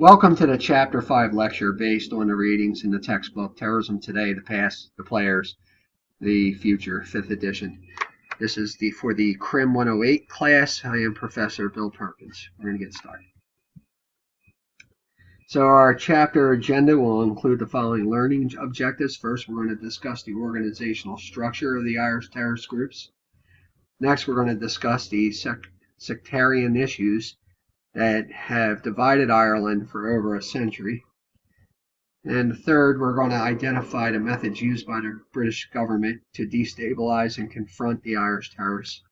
Welcome to the Chapter 5 lecture based on the readings in the textbook Terrorism Today, the Past, the Players, the Future, 5th edition. This is for the Crim 108 class. I am Professor Bill Perkins. We're going to get started. So our chapter agenda will include the following learning objectives. First, we're going to discuss the organizational structure of the Irish terrorist groups. Next, we're going to discuss the sectarian issues that have divided Ireland for over a century. And third, we're going to identify the methods used by the British government to destabilize and confront the Irish terrorists.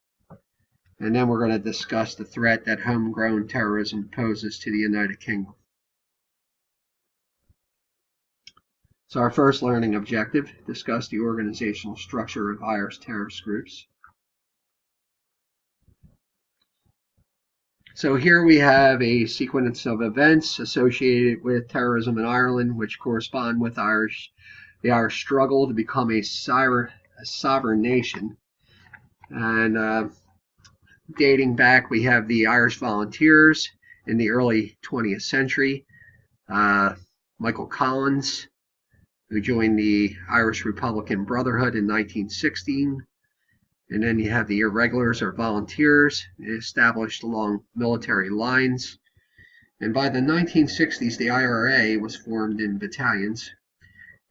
And then we're going to discuss the threat that homegrown terrorism poses to the United Kingdom. So our first learning objective, discuss the organizational structure of Irish terrorist groups. So here we have a sequence of events associated with terrorism in Ireland, which correspond with the Irish struggle to become a sovereign nation. And dating back, we have the Irish volunteers in the early 20th century. Michael Collins, who joined the Irish Republican Brotherhood in 1916. And then you have the irregulars or volunteers established along military lines. And by the 1960s, the IRA was formed in battalions,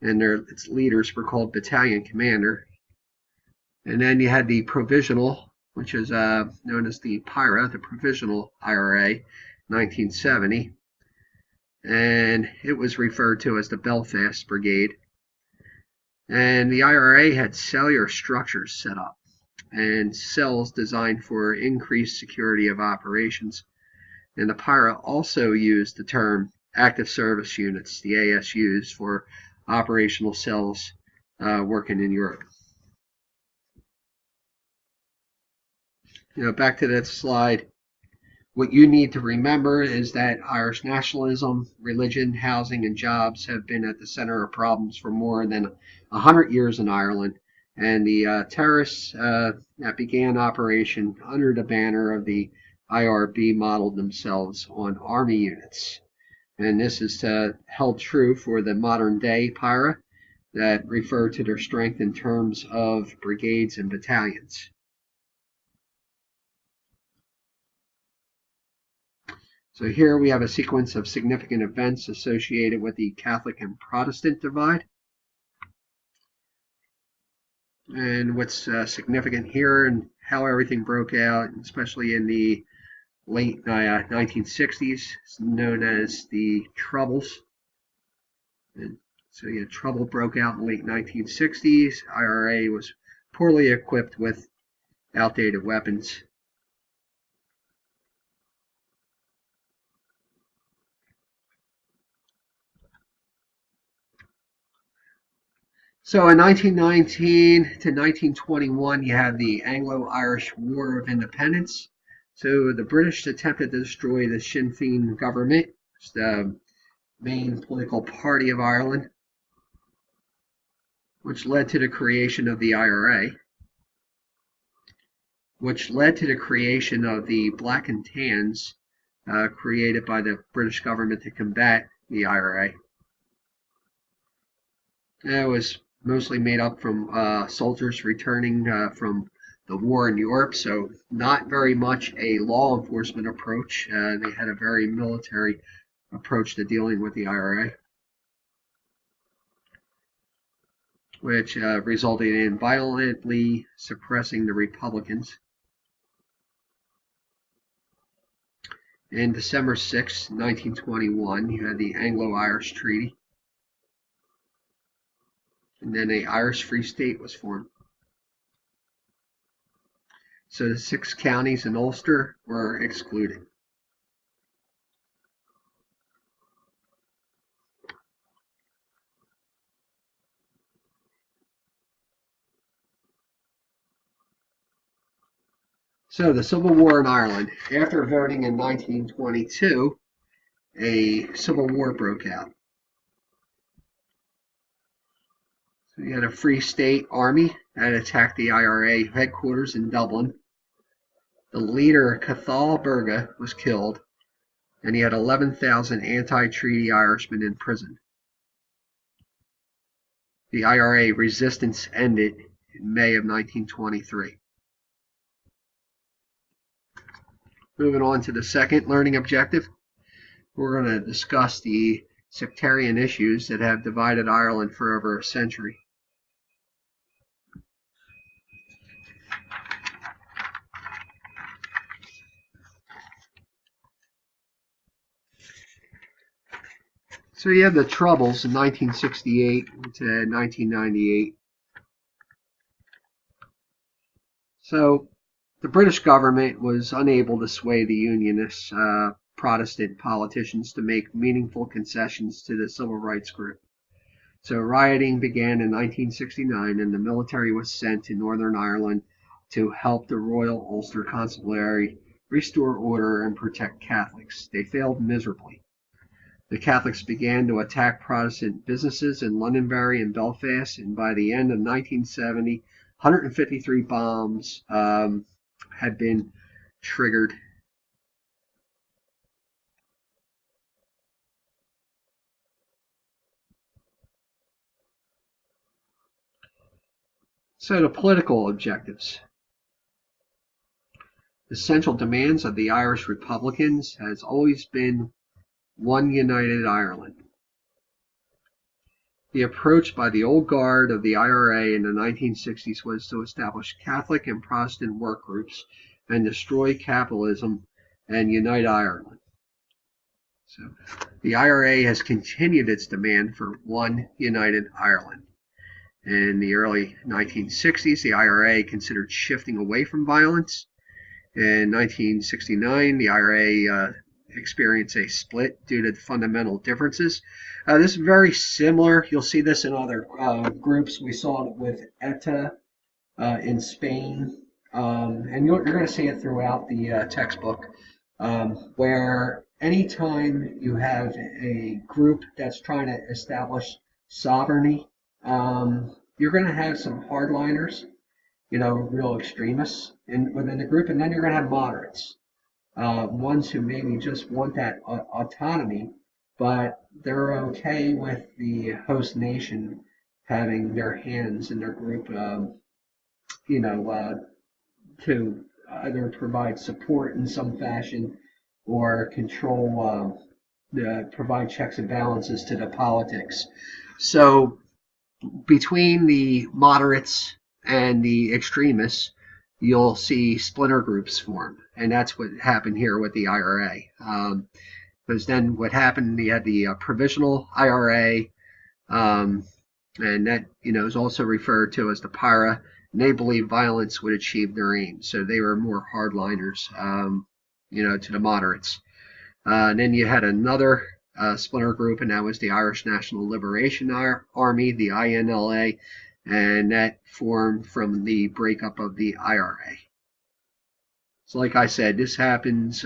and its leaders were called battalion commander. And then you had the Provisional, which is known as the PIRA, the Provisional IRA, 1970. And it was referred to as the Belfast Brigade. And the IRA had cellular structures set up and cells designed for increased security of operations. And the PIRA also used the term active service units, the ASUs, for operational cells working in Europe. Back to that slide. What you need to remember is that Irish nationalism, religion, housing, and jobs have been at the center of problems for more than 100 years in Ireland. And the terrorists that began operation under the banner of the IRB modeled themselves on army units. And this is held true for the modern day PIRA that refer to their strength in terms of brigades and battalions. So here we have a sequence of significant events associated with the Catholic and Protestant divide. And what's significant here and how everything broke out, especially in the late 1960s, is known as the Troubles. And so trouble broke out in the late 1960s. IRA was poorly equipped with outdated weapons. So in 1919 to 1921, you have the Anglo-Irish War of Independence. So the British attempted to destroy the Sinn Féin government, the main political party of Ireland, which led to the creation of the IRA, which led to the creation of the Black and Tans created by the British government to combat the IRA. It was mostly made up from soldiers returning from the war in Europe, so not very much a law enforcement approach. They had a very military approach to dealing with the IRA, which resulted in violently suppressing the Republicans. In December 6, 1921, you had the Anglo-Irish Treaty. And then an Irish Free State was formed. So the 6 counties in Ulster were excluded. So the Civil War in Ireland. After voting in 1922, a civil war broke out. You had a Free State army that attacked the IRA headquarters in Dublin. The leader, Cathal Berga, was killed. and he had 11,000 anti-treaty Irishmen in prison. The IRA resistance ended in May of 1923. Moving on to the second learning objective, we're going to discuss the sectarian issues that have divided Ireland for over a century. So you have the Troubles in 1968 to 1998. So the British government was unable to sway the Unionist Protestant politicians to make meaningful concessions to the civil rights group. So rioting began in 1969, and the military was sent to Northern Ireland to help the Royal Ulster Constabulary restore order and protect Catholics. They failed miserably. The Catholics began to attack Protestant businesses in Londonderry and Belfast, and by the end of 1970, 153 bombs had been triggered. So the political objectives. The central demands of the Irish Republicans has always been one united Ireland. The approach by the old guard of the IRA in the 1960s was to establish Catholic and Protestant work groups and destroy capitalism and unite Ireland. So the IRA has continued its demand for one united Ireland. In the early 1960s, the IRA considered shifting away from violence. In 1969, the IRA experienced a split due to fundamental differences. This is very similar. You'll see this in other groups. We saw it with ETA in Spain, and you're going to see it throughout the textbook, where anytime you have a group that's trying to establish sovereignty, you're going to have some hardliners, real extremists within the group, and then you're going to have moderates. Ones who maybe just want that autonomy, but they're okay with the host nation having their hands in their group, to either provide support in some fashion or control, provide checks and balances to the politics. So between the moderates and the extremists, you'll see splinter groups form, and that's what happened here with the IRA. Because then what happened, you had the Provisional IRA, and that is also referred to as the PIRA, and they believed violence would achieve their aim, so they were more hardliners, to the moderates. And then you had another splinter group, and that was the Irish National Liberation Army, the INLA, and that formed from the breakup of the IRA. So like I said, this happens.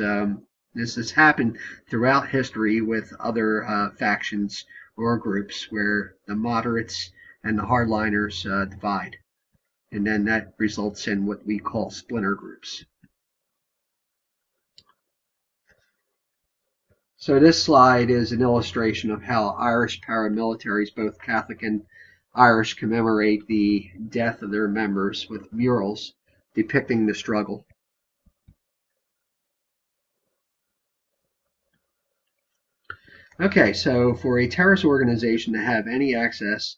This has happened throughout history with other factions or groups where the moderates and the hardliners divide, and then that results in what we call splinter groups. So this slide is an illustration of how Irish paramilitaries, both Catholic and Irish, commemorate the death of their members with murals depicting the struggle. Okay, so for a terrorist organization to have any access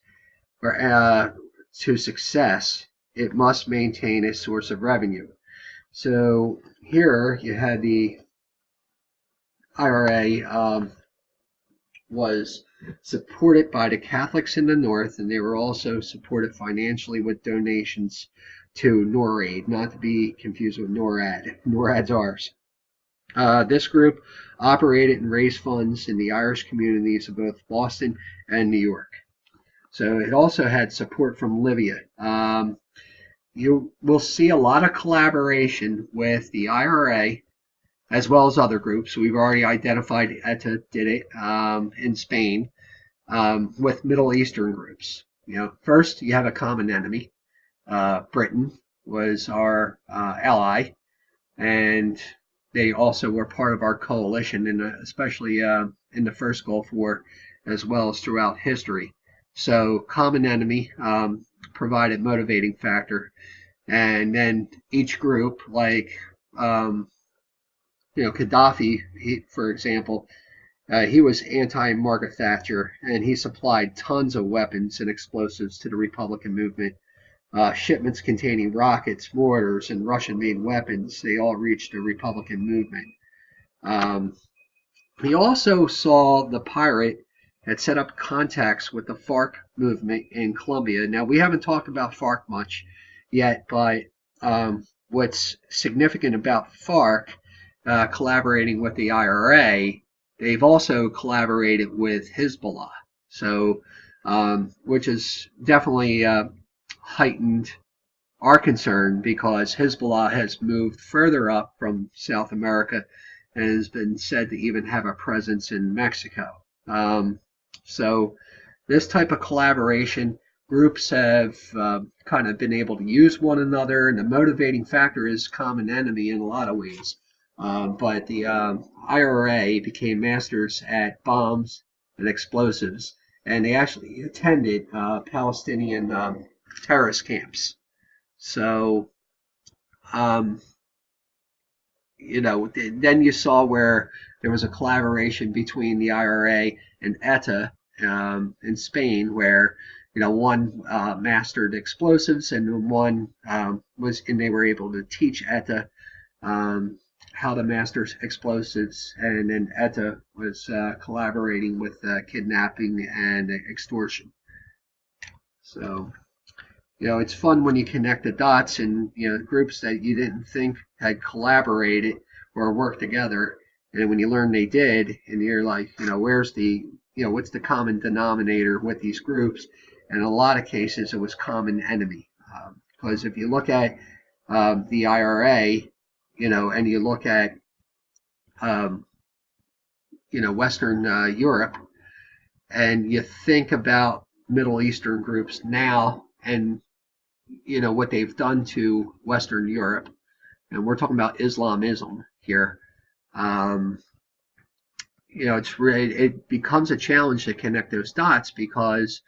to success, it must maintain a source of revenue. So here you had the IRA was supported by the Catholics in the North, and they were also supported financially with donations to NORAID, not to be confused with NORAD. NORAD's ours. This group operated and raised funds in the Irish communities of both Boston and New York. So it also had support from Libya. You will see a lot of collaboration with the IRA as well as other groups. We've already identified ETA did it in Spain with Middle Eastern groups. First you have a common enemy. Britain was our ally, and they also were part of our coalition, and especially in the first Gulf War, as well as throughout history. So common enemy provided motivating factor, and then each group, like Gaddafi, for example, he was anti-Margaret Thatcher, and he supplied tons of weapons and explosives to the Republican movement. Shipments containing rockets, mortars, and Russian-made weapons, they all reached the Republican movement. He also saw the pirate had set up contacts with the FARC movement in Colombia. Now, we haven't talked about FARC much yet, but what's significant about FARC collaborating with the IRA, they've also collaborated with Hezbollah, so which is definitely heightened our concern, because Hezbollah has moved further up from South America and has been said to even have a presence in Mexico. So this type of collaboration, groups have kind of been able to use one another, and the motivating factor is common enemy in a lot of ways. But the IRA became masters at bombs and explosives, and they actually attended Palestinian terrorist camps. So, then you saw where there was a collaboration between the IRA and ETA in Spain, where one mastered explosives, and one they were able to teach ETA how to master explosives, and then ETA was collaborating with kidnapping and extortion. So, it's fun when you connect the dots, and groups that you didn't think had collaborated or worked together, and when you learn they did, and you're like, where's the what's the common denominator with these groups? And in a lot of cases, it was common enemy, because if you look at the IRA, and you look at Western Europe, and you think about Middle Eastern groups now, and what they've done to Western Europe, and we're talking about Islamism here. It becomes a challenge to connect those dots, because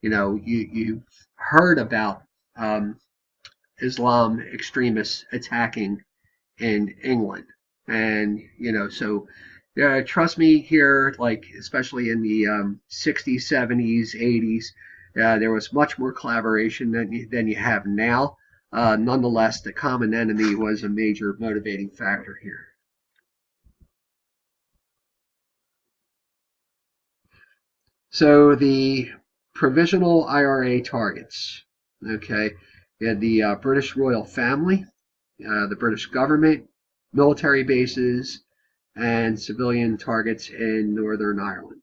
you've heard about Islam extremists attacking in England, and so trust me here, like especially in the 60s, 70s, 80s, there was much more collaboration than you have now. Nonetheless, the common enemy was a major motivating factor here. So the Provisional IRA targets. Okay, you had the British royal family, the British government, military bases, and civilian targets in Northern Ireland.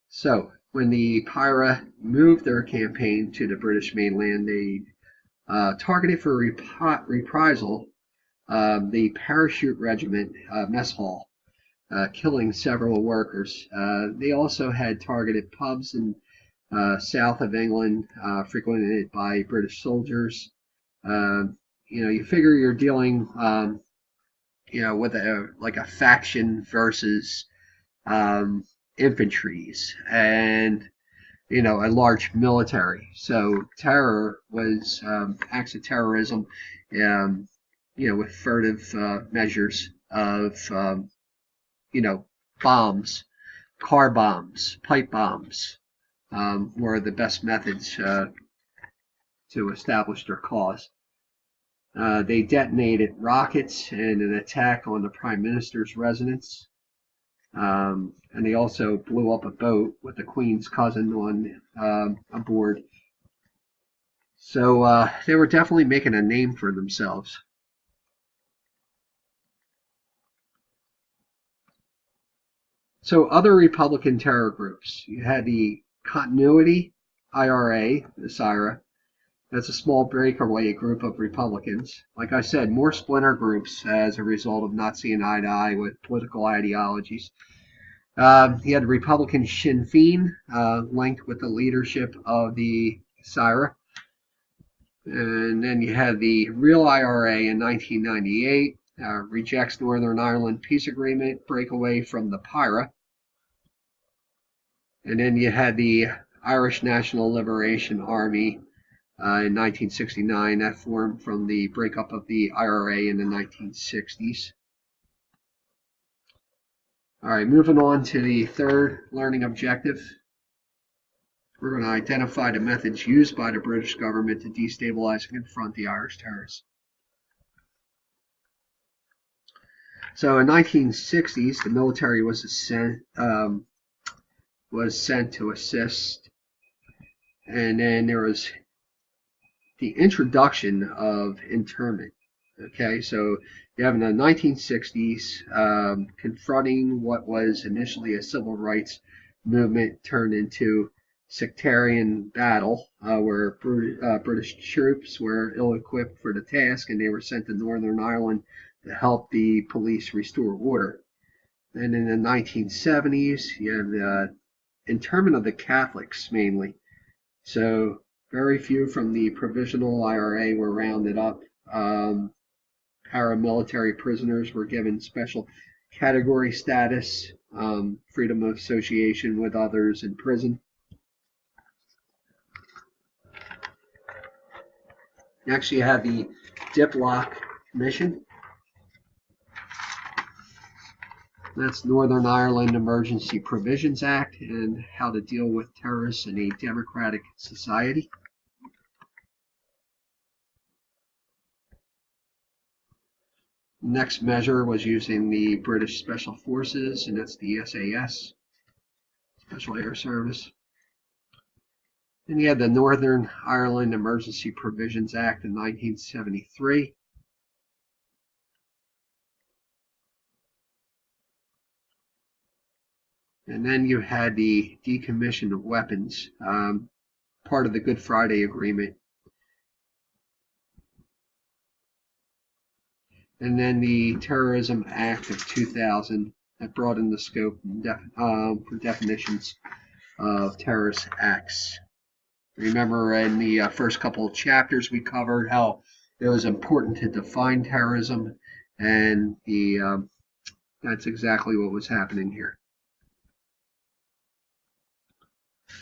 So when the PIRA moved their campaign to the British mainland, they targeted for reprisal the parachute regiment mess hall, killing several workers. They also had targeted pubs in south of England, frequented by British soldiers. You figure you're dealing, with a faction versus infantries, and a large military. So terror was acts of terrorism, with furtive measures of bombs, car bombs, pipe bombs were the best methods to establish their cause. They detonated rockets in an attack on the Prime Minister's residence. And they also blew up a boat with the Queen's cousin on aboard. So they were definitely making a name for themselves. So other Republican terror groups. You had the Continuity IRA, the SIRA. That's a small breakaway group of Republicans. Like I said, more splinter groups as a result of not seeing eye to eye with political ideologies. He had Republican Sinn Féin linked with the leadership of the SIRA. And then you had the real IRA in 1998, rejects Northern Ireland peace agreement, break away from the PIRA. And then you had the Irish National Liberation Army in 1969, that formed from the breakup of the IRA in the 1960s. All right, moving on to the third learning objective. We're going to identify the methods used by the British government to destabilize and confront the Irish terrorists. So in 1960s, the military was sent to assist, and then there was the introduction of internment. Okay, so you have in the 1960s confronting what was initially a civil rights movement turned into sectarian battle, where British troops were ill-equipped for the task, and they were sent to Northern Ireland to help the police restore order. And in the 1970s, you have the internment of the Catholics mainly. So very few from the Provisional IRA were rounded up. Paramilitary prisoners were given special category status, freedom of association with others in prison. Next, you have the Diplock Commission. That's Northern Ireland Emergency Provisions Act and how to deal with terrorists in a democratic society. Next measure was using the British Special Forces, and that's the SAS, Special Air Service. Then you had the Northern Ireland Emergency Provisions Act in 1973. And then you had the decommission of weapons, part of the Good Friday Agreement. And then the Terrorism Act of 2000 that broadened the scope for definitions of terrorist acts. Remember in the first couple of chapters we covered how it was important to define terrorism, and that's exactly what was happening here.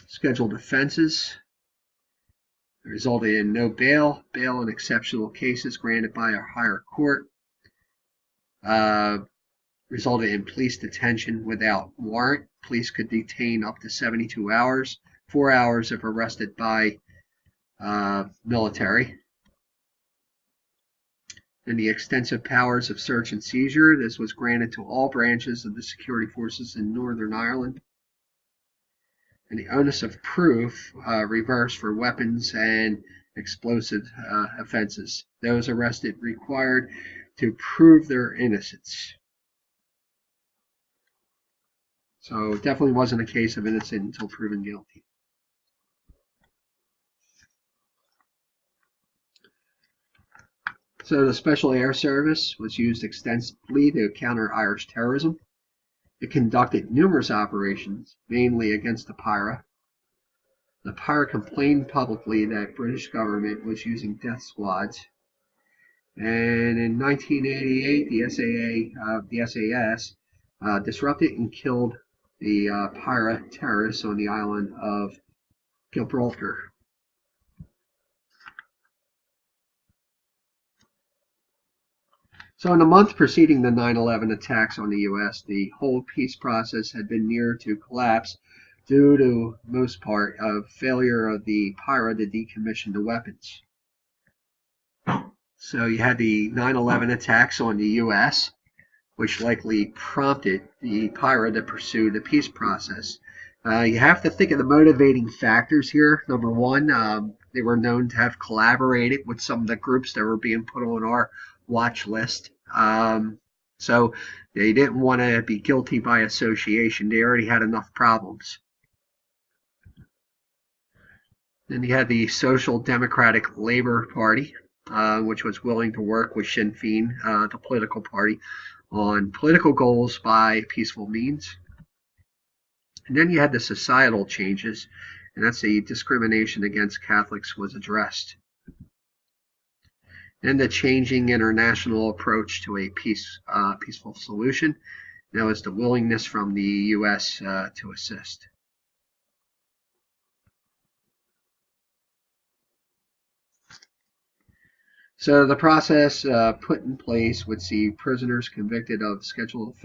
Scheduled offenses resulted in no bail in exceptional cases granted by a higher court. Resulted in police detention without warrant. Police could detain up to 72 hours, 4 hours if arrested by military. And the extensive powers of search and seizure. This was granted to all branches of the security forces in Northern Ireland. And the onus of proof reversed for weapons and explosive offenses. Those arrested required to prove their innocence. So it definitely wasn't a case of innocent until proven guilty. So the Special Air Service was used extensively to counter Irish terrorism. It conducted numerous operations, mainly against the PIRA. The PIRA complained publicly that British government was using death squads. And in 1988, the SAS disrupted and killed the PIRA terrorists on the island of Gibraltar. So in the month preceding the 9/11 attacks on the U.S., the whole peace process had been near to collapse due to most part of failure of the PIRA to decommission the weapons. So you had the 9/11 attacks on the U.S., which likely prompted the PIRA to pursue the peace process. You have to think of the motivating factors here. Number one, they were known to have collaborated with some of the groups that were being put on our watch list. So they didn't want to be guilty by association. They already had enough problems. Then you had the Social Democratic Labour Party, which was willing to work with Sinn Féin, the political party, on political goals by peaceful means. And then you had the societal changes, and that's the discrimination against Catholics was addressed. and the changing international approach to a peaceful solution. That was the willingness from the U.S. To assist. So the process put in place would see prisoners convicted of scheduled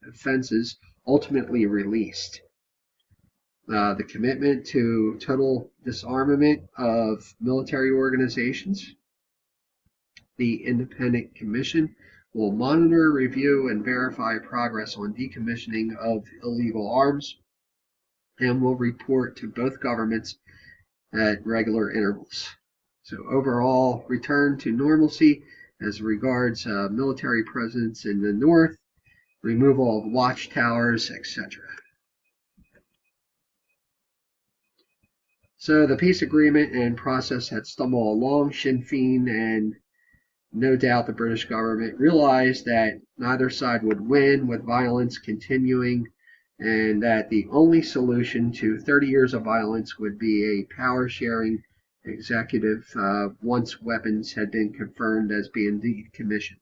offenses ultimately released. The commitment to total disarmament of military organizations. The independent commission will monitor, review, and verify progress on decommissioning of illegal arms and will report to both governments at regular intervals. So overall, return to normalcy as regards military presence in the north, removal of watchtowers, etc. So the peace agreement and process had stumbled along. Sinn Féin and no doubt the British government realized that neither side would win, with violence continuing, and that the only solution to 30 years of violence would be a power-sharing executive once weapons had been confirmed as being decommissioned.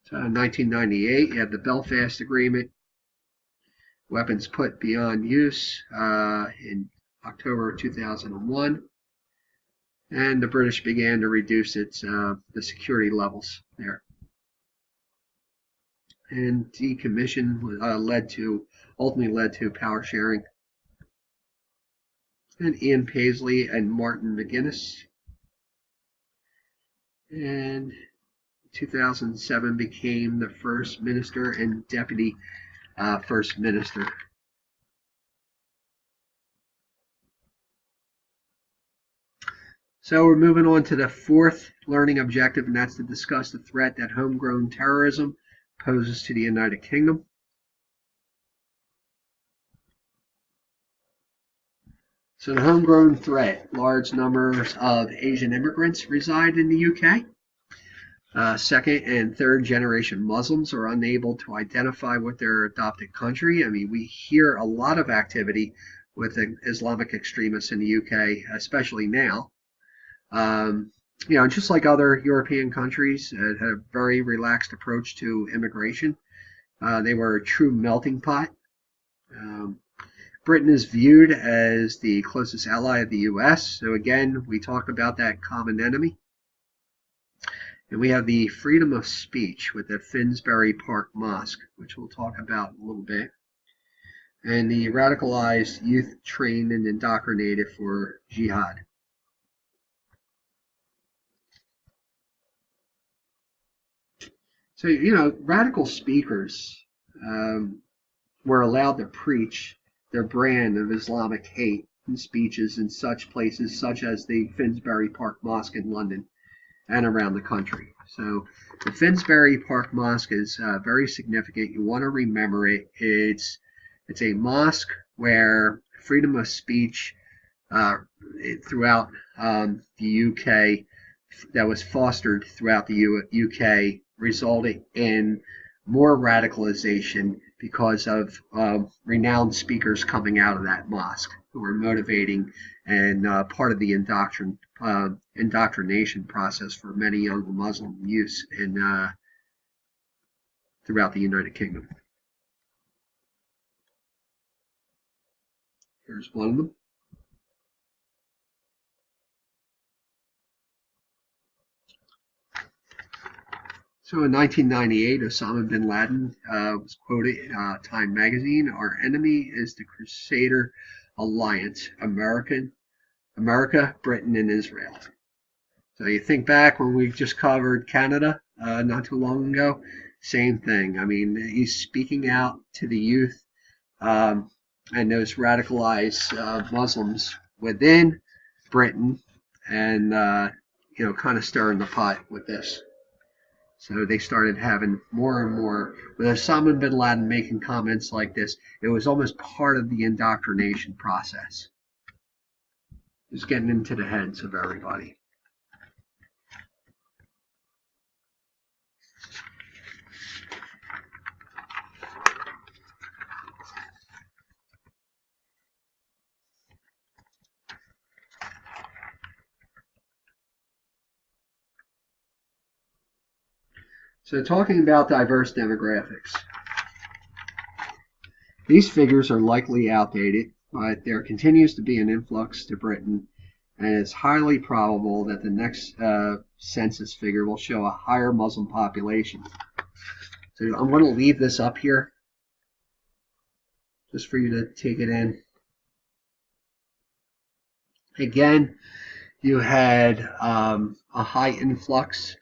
So in 1998, you have the Belfast Agreement, weapons put beyond use in October 2001, and the British began to reduce the security levels there. And decommission ultimately led to power sharing. And Ian Paisley and Martin McGuinness. And 2007 became the first minister and deputy first minister. So we're moving on to the fourth learning objective, and that's to discuss the threat that homegrown terrorism poses to the United Kingdom. So the homegrown threat, large numbers of Asian immigrants reside in the UK. Second and third generation Muslims are unable to identify with their adopted country. I mean, we hear a lot of activity with Islamic extremists in the UK, especially now. Just like other European countries, it had a very relaxed approach to immigration. They were a true melting pot. Britain is viewed as the closest ally of the U.S. So again, we talk about that common enemy. And we have the freedom of speech with the Finsbury Park Mosque, which we'll talk about in a little bit. And the radicalized youth trained and indoctrinated for jihad. So, radical speakers were allowed to preach their brand of Islamic hate in speeches in such places such as the Finsbury Park Mosque in London and around the country. So the Finsbury Park Mosque is very significant. You want to remember it. It's a mosque where freedom of speech throughout the UK that was fostered throughout the UK resulted in more radicalization because of renowned speakers coming out of that mosque who were motivating and part of the indoctrination process for many young Muslim youths throughout the United Kingdom. Here's one of them. So in 1998, Osama bin Laden was quoted in Time magazine, "Our enemy is the Crusader Alliance, America, Britain, and Israel." So you think back when we just covered Canada not too long ago, same thing. I mean, he's speaking out to the youth and those radicalized Muslims within Britain and, kind of stirring the pot with this. So they started having more and more, with Osama bin Laden making comments like this, it was almost part of the indoctrination process. It was getting into the heads of everybody. So talking about diverse demographics. These figures are likely outdated, but there continues to be an influx to Britain, and it's highly probable that the next census figure will show a higher Muslim population. So I'm going to leave this up here just for you to take it in. Again, you had a high influx,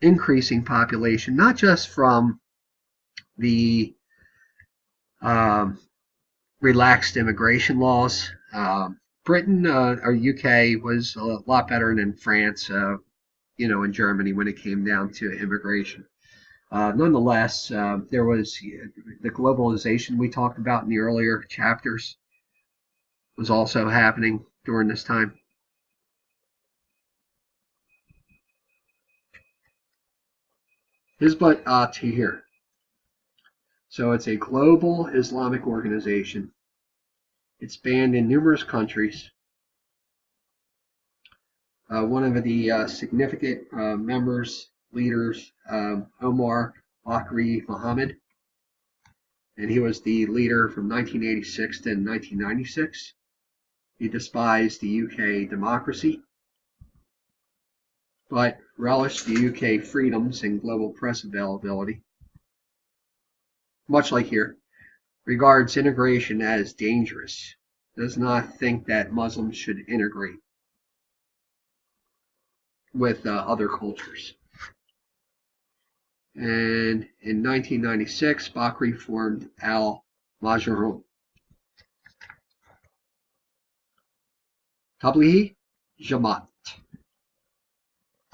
increasing population, not just from the relaxed immigration laws. Britain or UK was a lot better than France, and Germany when it came down to immigration. Nonetheless, there was the globalization we talked about in the earlier chapters was also happening during this time. Hizbut Tahrir. So it's a global Islamic organization. It's banned in numerous countries. One of the significant members, leaders, Omar Bakri Muhammad, and he was the leader from 1986 to 1996. He despised the UK democracy, but relished the UK freedoms and global press availability. Much like here, regards integration as dangerous, does not think that Muslims should integrate with other cultures. And in 1996, Bakri formed Al-Majroon. Tablighi Jamaat.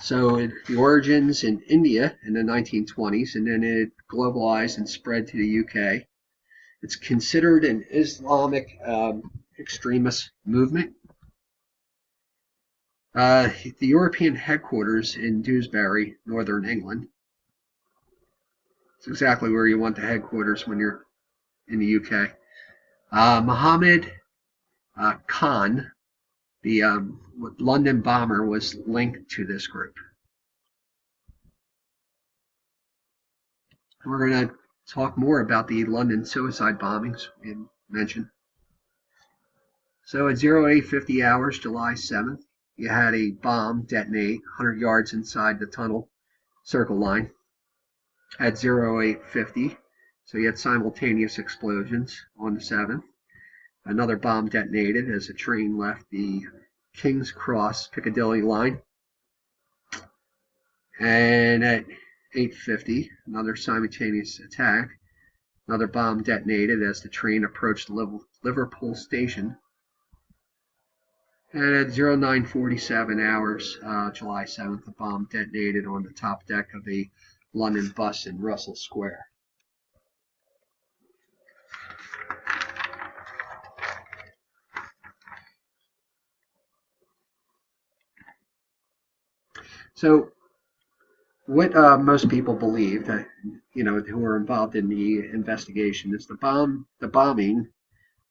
So the origins in India in the 1920s, and then it globalized and spread to the UK. It's considered an Islamic extremist movement. The European headquarters in Dewsbury, Northern England. It's exactly where you want the headquarters when you're in the UK. Mohammed Khan, the London bomber, was linked to this group. And we're going to talk more about the London suicide bombings we mentioned. So at 0850 hours, July 7th, you had a bomb detonate 100 yards inside the tunnel circle line. At 0850, so you had simultaneous explosions on the 7th. Another bomb detonated as a train left the King's Cross Piccadilly line. And at 8:50, another simultaneous attack. Another bomb detonated as the train approached Liverpool station. And at 0947 hours, July 7th, a bomb detonated on the top deck of a London bus in Russell Square. So what most people believe, that who were involved in the investigation, is the bombing,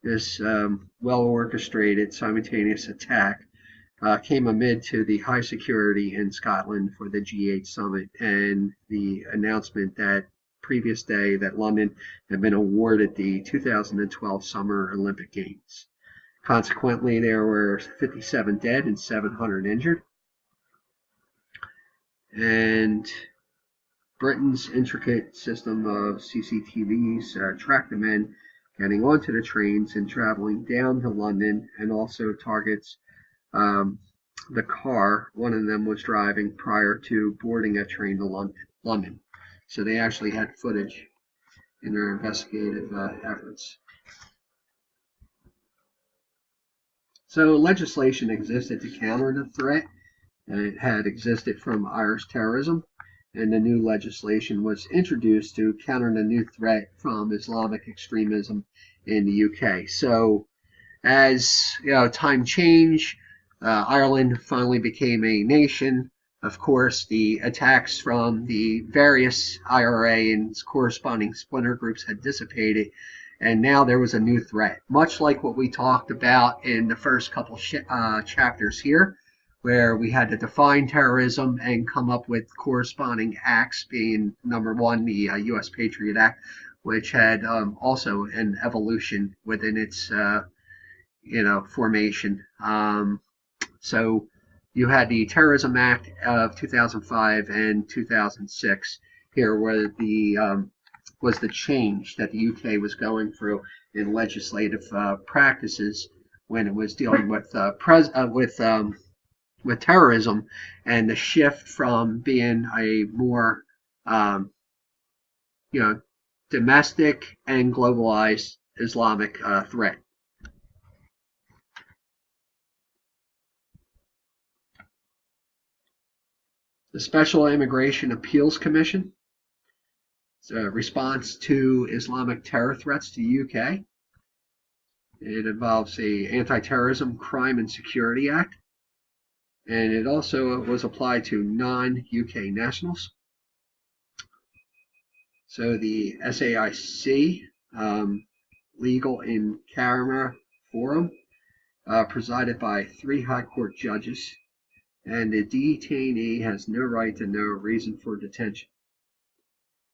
this well orchestrated simultaneous attack, came amid to the high security in Scotland for the G8 summit and the announcement that previous day that London had been awarded the 2012 Summer Olympic Games. Consequently, there were 57 dead and 700 injured. And Britain's intricate system of CCTVs tracked the men getting onto the trains and traveling down to London, and also targets the car one of them was driving prior to boarding a train to London. So they actually had footage in their investigative efforts. So legislation existed to counter the threat, and it had existed from Irish terrorism, and the new legislation was introduced to counter the new threat from Islamic extremism in the UK. So as time changed, Ireland finally became a nation. Of course, the attacks from the various IRA and corresponding splinter groups had dissipated, and now there was a new threat, much like what we talked about in the first couple chapters here, where we had to define terrorism and come up with corresponding acts, being number one, the U.S. Patriot Act, which had also an evolution within its formation. So you had the Terrorism Act of 2005 and 2006 here, where the was the change that the UK was going through in legislative practices when it was dealing with terrorism, and the shift from being a more domestic and globalized Islamic threat. The Special Immigration Appeals Commission. It's a response to Islamic terror threats to the UK. It involves the Anti-Terrorism, Crime and Security Act. And it also was applied to non-UK nationals. So the SAIC, Legal in Camera Forum, presided by 3 High Court judges, and the detainee has no right to know reason for detention.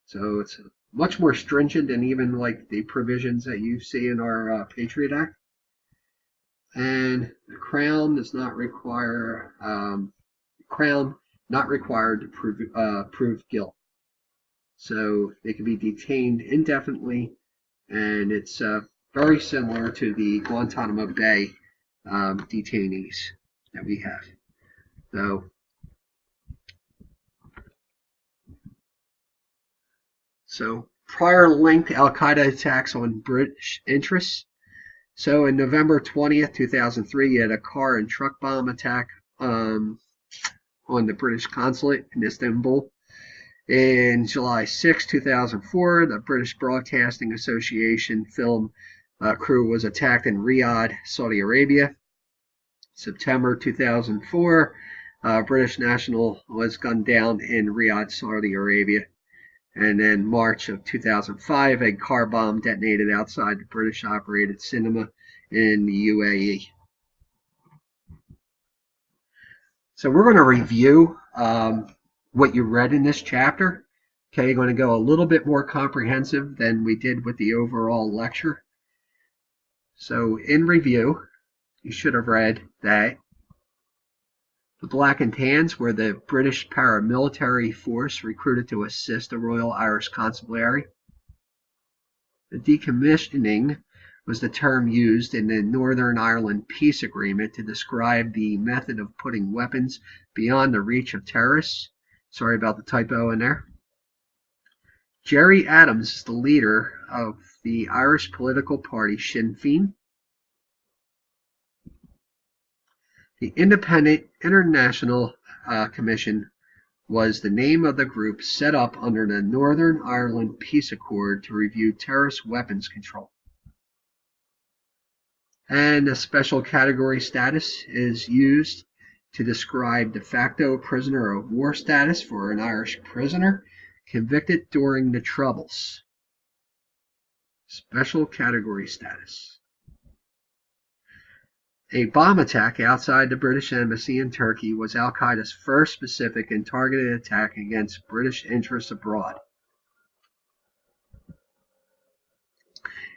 So it's much more stringent than even like the provisions that you see in our Patriot Act. And the Crown does not require to prove guilt. So they can be detained indefinitely, and it's very similar to the Guantanamo Bay detainees that we have. So prior linked Al-Qaeda attacks on British interests. So in November 20th, 2003, you had a car and truck bomb attack on the British consulate in Istanbul. In July 6, 2004, the British Broadcasting Association film crew was attacked in Riyadh, Saudi Arabia. September 2004, British national was gunned down in Riyadh, Saudi Arabia. And then March of 2005, a car bomb detonated outside the British-operated cinema in the UAE. So we're going to review what you read in this chapter. Okay, going to go a little bit more comprehensive than we did with the overall lecture. So in review, you should have read that the Black and Tans were the British paramilitary force recruited to assist the Royal Irish Constabulary. The decommissioning was the term used in the Northern Ireland Peace Agreement to describe the method of putting weapons beyond the reach of terrorists. Sorry about the typo in there. Gerry Adams is the leader of the Irish political party Sinn Féin. The Independent International Commission was the name of the group set up under the Northern Ireland Peace Accord to review terrorist weapons control. And a special category status is used to describe de facto prisoner of war status for an Irish prisoner convicted during the Troubles. Special category status. A bomb attack outside the British Embassy in Turkey was Al-Qaeda's first specific and targeted attack against British interests abroad.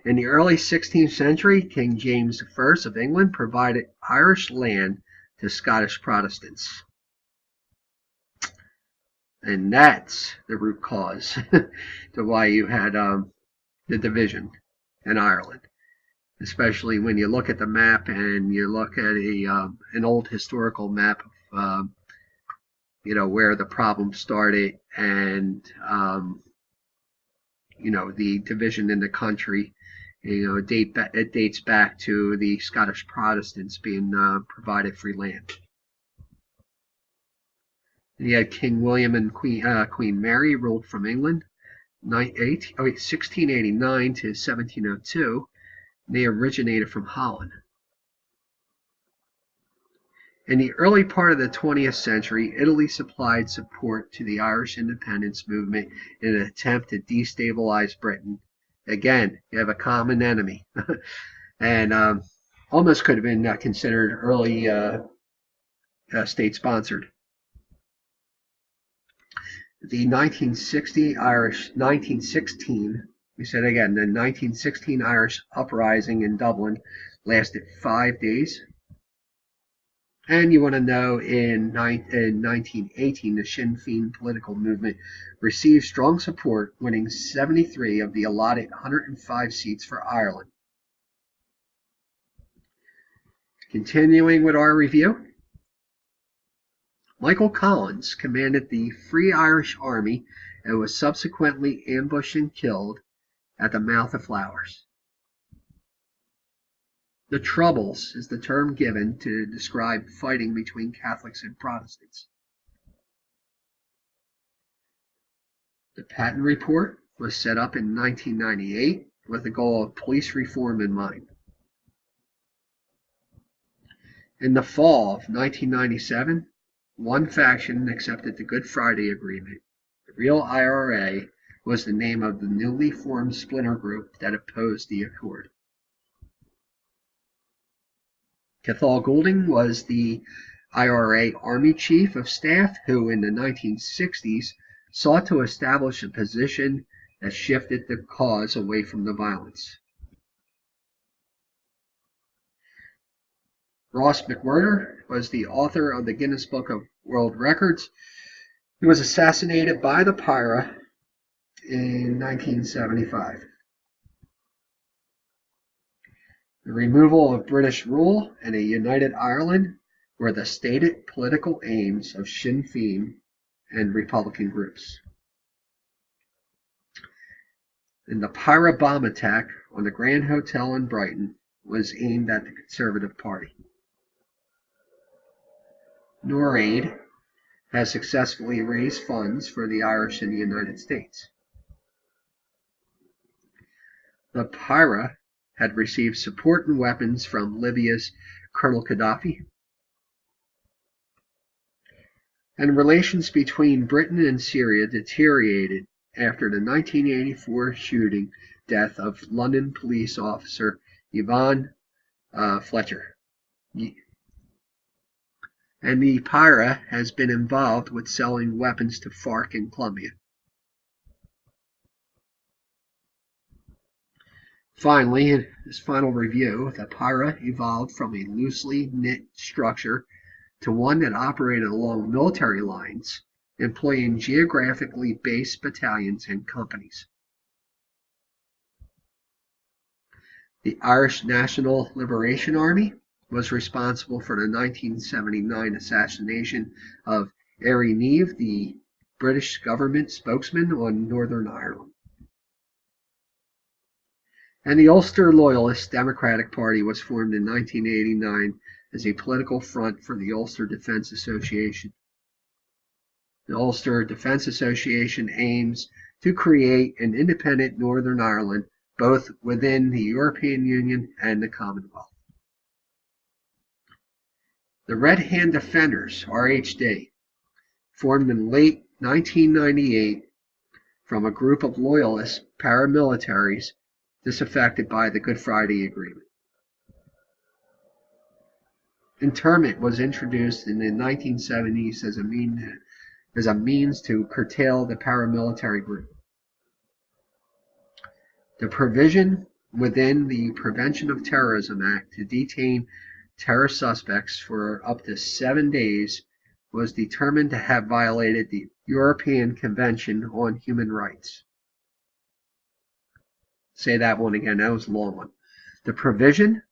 In the early 16th century, King James I of England provided Irish land to Scottish Protestants. And that's the root cause to why you had the division in Ireland. Especially when you look at the map and you look at an old historical map of where the problem started, and the division in the country. It dates back to the Scottish Protestants being provided free land. And you had King William and Queen Mary ruled from England, 1689 to 1702. They originated from Holland. In the early part of the 20th century, Italy supplied support to the Irish independence movement in an attempt to destabilize Britain. Again, you have a common enemy. And almost could have been considered early state-sponsored. The 1916 Irish uprising in Dublin lasted 5 days. And you want to know, in 1918, the Sinn Féin political movement received strong support, winning 73 of the allotted 105 seats for Ireland. Continuing with our review, Michael Collins commanded the Free Irish Army and was subsequently ambushed and killed at the mouth of Flowers. The Troubles is the term given to describe fighting between Catholics and Protestants. The Patent Report was set up in 1998 with the goal of police reform in mind. In the fall of 1997, one faction accepted the Good Friday Agreement. The real IRA was the name of the newly formed splinter group that opposed the accord. Cathal Goulding was the IRA Army Chief of Staff who, in the 1960s, sought to establish a position that shifted the cause away from the violence. Ross McWhirter was the author of the Guinness Book of World Records. He was assassinated by the PIRA in 1975. The removal of British rule and a united Ireland were the stated political aims of Sinn Féin and Republican groups. And the PIRA bomb attack on the Grand Hotel in Brighton was aimed at the Conservative Party. NORAID has successfully raised funds for the Irish in the United States. The PIRA had received support and weapons from Libya's Colonel Gaddafi. And relations between Britain and Syria deteriorated after the 1984 shooting death of London police officer Yvonne Fletcher. And the PIRA has been involved with selling weapons to FARC in Colombia. Finally, in this final review, the PIRA evolved from a loosely knit structure to one that operated along military lines, employing geographically based battalions and companies. The Irish National Liberation Army was responsible for the 1979 assassination of Éire Niamh, the British government spokesman on Northern Ireland. And the Ulster Loyalist Democratic Party was formed in 1989 as a political front for the Ulster Defence Association. The Ulster Defence Association aims to create an independent Northern Ireland, both within the European Union and the Commonwealth. The Red Hand Defenders, RHD, formed in late 1998 from a group of loyalist paramilitaries disaffected by the Good Friday Agreement. Internment was introduced in the 1970s as a means to curtail the paramilitary group. The provision within the Prevention of Terrorism Act to detain terror suspects for up to 7 days was determined to have violated the European Convention on Human Rights. Say that one again, that was a long one. The provision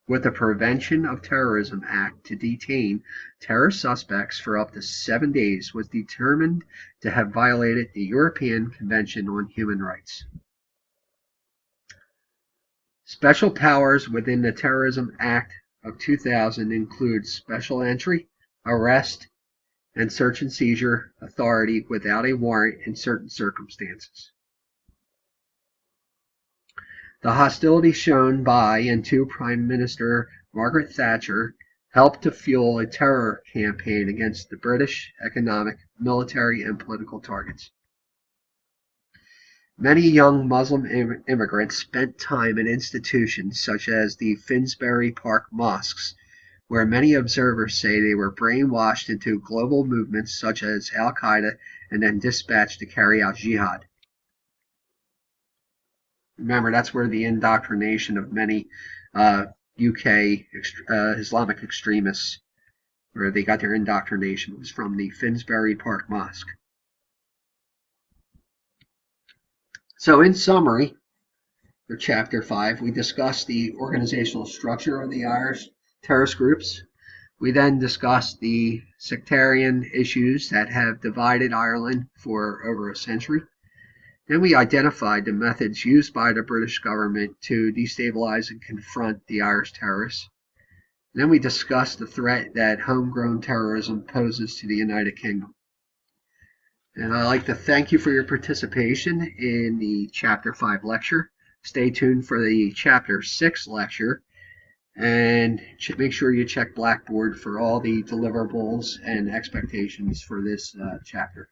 with the Prevention of Terrorism Act to detain terror suspects for up to 7 days was determined to have violated the European Convention on Human Rights. Special powers within the Terrorism Act of 2000 include special entry, arrest, and search and seizure authority without a warrant in certain circumstances. The hostility shown by and to Prime Minister Margaret Thatcher helped to fuel a terror campaign against the British economic, military, and political targets. Many young Muslim immigrants spent time in institutions such as the Finsbury Park mosques, where many observers say they were brainwashed into global movements such as Al-Qaeda and then dispatched to carry out jihad. Remember, that's where the indoctrination of many UK Islamic extremists, where they got their indoctrination, was from the Finsbury Park Mosque. So in summary, for Chapter 5, we discussed the organizational structure of the Irish terrorist groups. We then discussed the sectarian issues that have divided Ireland for over a century. Then we identified the methods used by the British government to destabilize and confront the Irish terrorists. Then we discussed the threat that homegrown terrorism poses to the United Kingdom. And I'd like to thank you for your participation in the Chapter 5 lecture. Stay tuned for the Chapter 6 lecture, and make sure you check Blackboard for all the deliverables and expectations for this chapter.